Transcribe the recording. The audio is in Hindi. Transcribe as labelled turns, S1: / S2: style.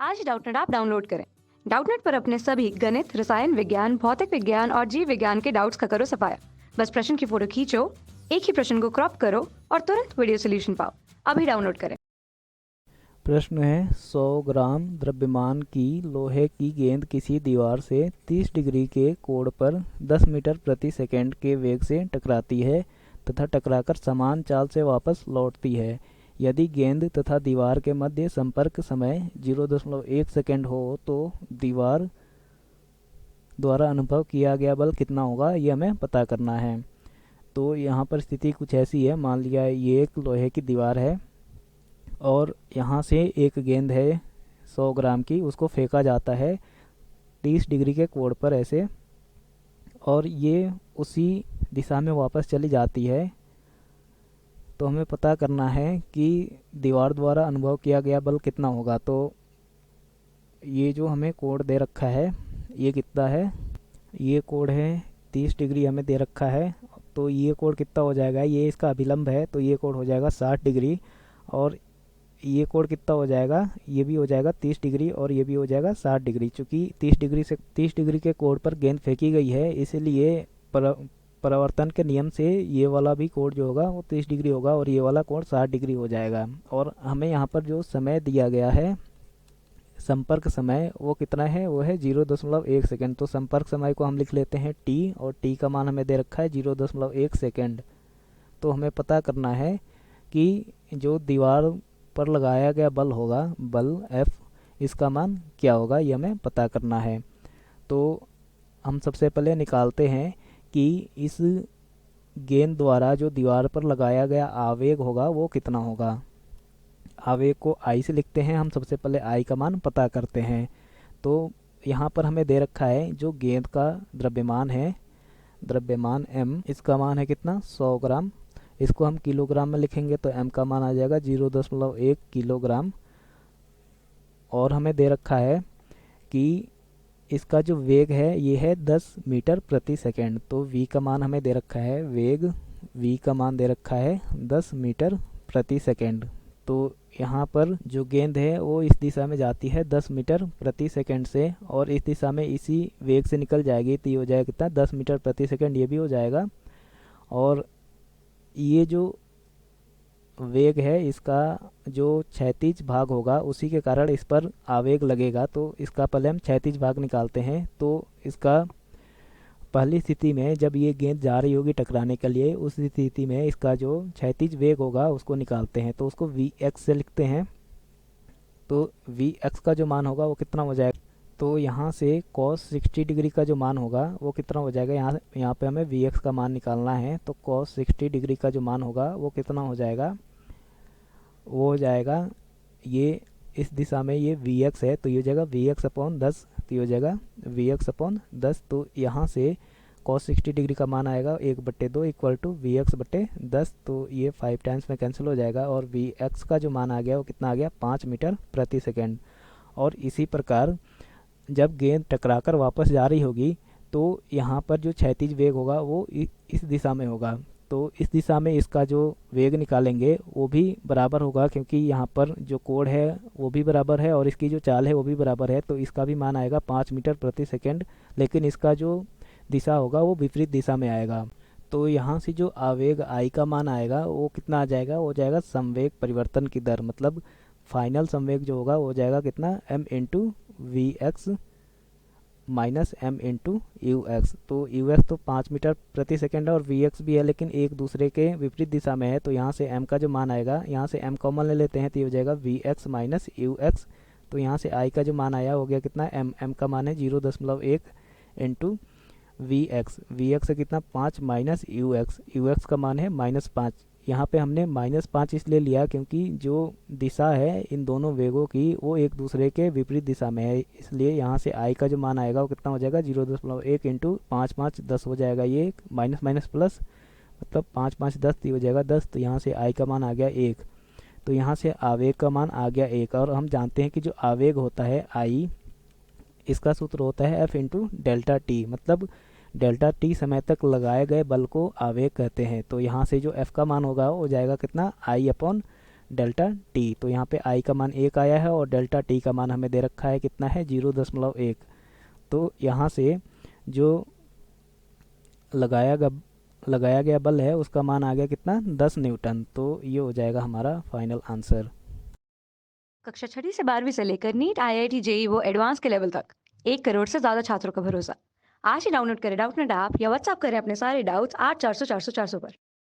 S1: आज डाउटनेट ऐप डाउनलोड करें। डाउटनेट पर अपने सभी गणित, रसायन विज्ञान, भौतिक विज्ञान और जीव विज्ञान के डाउट्स का करो सफाया। बस प्रश्न की फोटो खींचो, एक ही प्रश्न को क्रॉप करो और तुरंत वीडियो सोल्यूशन पाओ। अभी डाउनलोड करें।
S2: प्रश्न है 100 ग्राम द्रव्यमान की लोहे की गेंद किसी दीवार से 30 डिग्री के कोण पर 10 मीटर प्रति सेकंड के वेग से टकराती है तथा टकराकर समान चाल से वापस लौटती है। यदि गेंद तथा दीवार के मध्य संपर्क समय 0.1 सेकंड हो तो दीवार द्वारा अनुभव किया गया बल कितना होगा, ये हमें पता करना है। तो यहाँ पर स्थिति कुछ ऐसी है। मान लिया ये एक लोहे की दीवार है और यहाँ से एक गेंद है 100 ग्राम की, उसको फेंका जाता है 30 डिग्री के कोण पर ऐसे, और ये उसी दिशा में वापस चली जाती है। तो हमें पता करना है कि दीवार द्वारा अनुभव किया गया बल कितना होगा। तो ये जो हमें कोण दे रखा है ये कितना है, ये कोण है 30 डिग्री हमें दे रखा है। तो ये कोण कितना हो जाएगा, ये इसका अभिलंब है तो ये कोण हो जाएगा 60 डिग्री, और ये कोण कितना हो जाएगा, ये भी हो जाएगा 30 डिग्री और ये भी हो जाएगा 60 डिग्री। चूँकि 30 डिग्री के कोण पर गेंद फेंकी गई है, इसलिए परावर्तन के नियम से ये वाला भी कोण जो होगा वो 30 डिग्री होगा और ये वाला कोण 60 डिग्री हो जाएगा। और हमें यहाँ पर जो समय दिया गया है संपर्क समय वो कितना है, वो है 0.1 सेकंड। तो संपर्क समय को हम लिख लेते हैं t, और t का मान हमें दे रखा है 0.1 सेकंड। तो हमें पता करना है कि जो दीवार पर लगाया गया बल होगा, बल F, इसका मान क्या होगा, ये हमें पता करना है। तो हम सबसे पहले निकालते हैं कि इस गेंद द्वारा जो दीवार पर लगाया गया आवेग होगा वो कितना होगा। आवेग को I से लिखते हैं हम। सबसे पहले I का मान पता करते हैं। तो यहाँ पर हमें दे रखा है जो गेंद का द्रव्यमान है, द्रव्यमान M, इसका मान है कितना, 100 ग्राम। इसको हम किलोग्राम में लिखेंगे तो M का मान आ जाएगा 0.1 किलोग्राम। और हमें दे रखा है कि इसका जो वेग है ये है 10 मीटर प्रति सेकंड। तो V का मान हमें दे रखा है, वेग V का मान दे रखा है 10 मीटर प्रति सेकंड। तो यहाँ पर जो गेंद है वो इस दिशा में जाती है 10 मीटर प्रति सेकंड से, और इस दिशा में इसी वेग से निकल जाएगी। तो ये हो जाएगा कितना, 10 मीटर प्रति सेकंड, ये भी हो जाएगा। और ये जो वेग है इसका जो क्षैतिज भाग होगा उसी के कारण इस पर आवेग लगेगा। तो इसका पहले हम क्षैतिज भाग निकालते हैं। तो इसका पहली स्थिति में जब ये गेंद जा रही होगी टकराने के लिए, उस स्थिति में इसका जो क्षैतिज वेग होगा उसको निकालते हैं। तो उसको Vx से लिखते हैं। तो Vx का जो मान होगा वो कितना हो जाएगा, तो यहाँ से cos 60 डिग्री का जो मान होगा वो कितना हो जाएगा, यहाँ पे हमें Vx का मान निकालना है। तो cos 60 डिग्री का जो मान होगा वो कितना हो जाएगा, वो हो जाएगा ये इस दिशा में ये Vx है तो ये हो जाएगा Vx अपॉन 10। तो ये हो जाएगा Vx अपॉन 10। तो यहाँ से cos 60 डिग्री का मान आएगा 1/2 इक्वल टू Vx बटे 10। तो ये 5 टाइम्स में कैंसिल हो जाएगा और Vx का जो मान आ गया वो कितना आ गया, 5 मीटर प्रति सेकेंड। और इसी प्रकार जब गेंद टकराकर वापस जा रही होगी तो यहाँ पर जो क्षैतिज वेग होगा वो इस दिशा में होगा। तो इस दिशा में इसका जो वेग निकालेंगे वो भी बराबर होगा, क्योंकि यहाँ पर जो कोण है वो भी बराबर है और इसकी जो चाल है वो भी बराबर है। तो इसका भी मान आएगा 5 मीटर प्रति सेकंड, लेकिन इसका जो दिशा होगा वो विपरीत दिशा में आएगा। तो यहाँ से जो आवेग I का मान आएगा वो कितना आ जाएगा, वो जाएगा संवेग परिवर्तन की दर, मतलब फाइनल संवेग जो होगा वो हो जाएगा कितना, m into V X minus m into U X. तो यू एक्स तो 5 मीटर प्रति सेकंड है और वी एक्स भी है, लेकिन एक दूसरे के विपरीत दिशा में है। तो यहाँ से m का जो मान आएगा, यहाँ से m कॉमन ले लेते हैं तो ये हो जाएगा V X minus U X. तो यहाँ से I का जो मान आया हो गया कितना, m का मान है 0.1 इंटू वी एक्स है कितना, 5 माइनस यू एक्स का मान है -5। यहाँ पे हमने -5 इसलिए लिया क्योंकि जो दिशा है इन दोनों वेगों की वो एक दूसरे के विपरीत दिशा में है, इसलिए यहाँ से I का जो मान आएगा वो कितना हो जाएगा, 0.1 इंटू 5 5 10 हो जाएगा। ये माइनस माइनस प्लस, मतलब 5 5 10 हो जाएगा 10। तो यहाँ से I का मान आ गया 1। तो यहाँ से आवेग का मान आ गया 1। और हम जानते हैं कि जो आवेग होता है I, इसका सूत्र होता है F इंटू डेल्टा टी, मतलब डेल्टा टी समय तक लगाए गए बल को आवेग कहते हैं। तो यहाँ से जो F का मान होगा वो जाएगा कितना, I अपॉन डेल्टा टी। तो यहाँ पे आई का मान 1 आया है और डेल्टा टी का मान हमें दे रखा है कितना है 0.1। तो यहाँ से जो लगाया गया बल है उसका मान आ गया कितना 10 न्यूटन। तो ये हो जाएगा हमारा फाइनल आंसर।
S1: कक्षा 6वीं से 12वीं से लेकर नीट, IIT, जेई वो एडवांस के लेवल तक 1 करोड़ से ज़्यादा छात्रों का भरोसा। आज ही डाउनलोड करें डाउटनेट ऐप या व्हाट्सएप करें अपने सारे डाउट्स 8400 400 400 पर।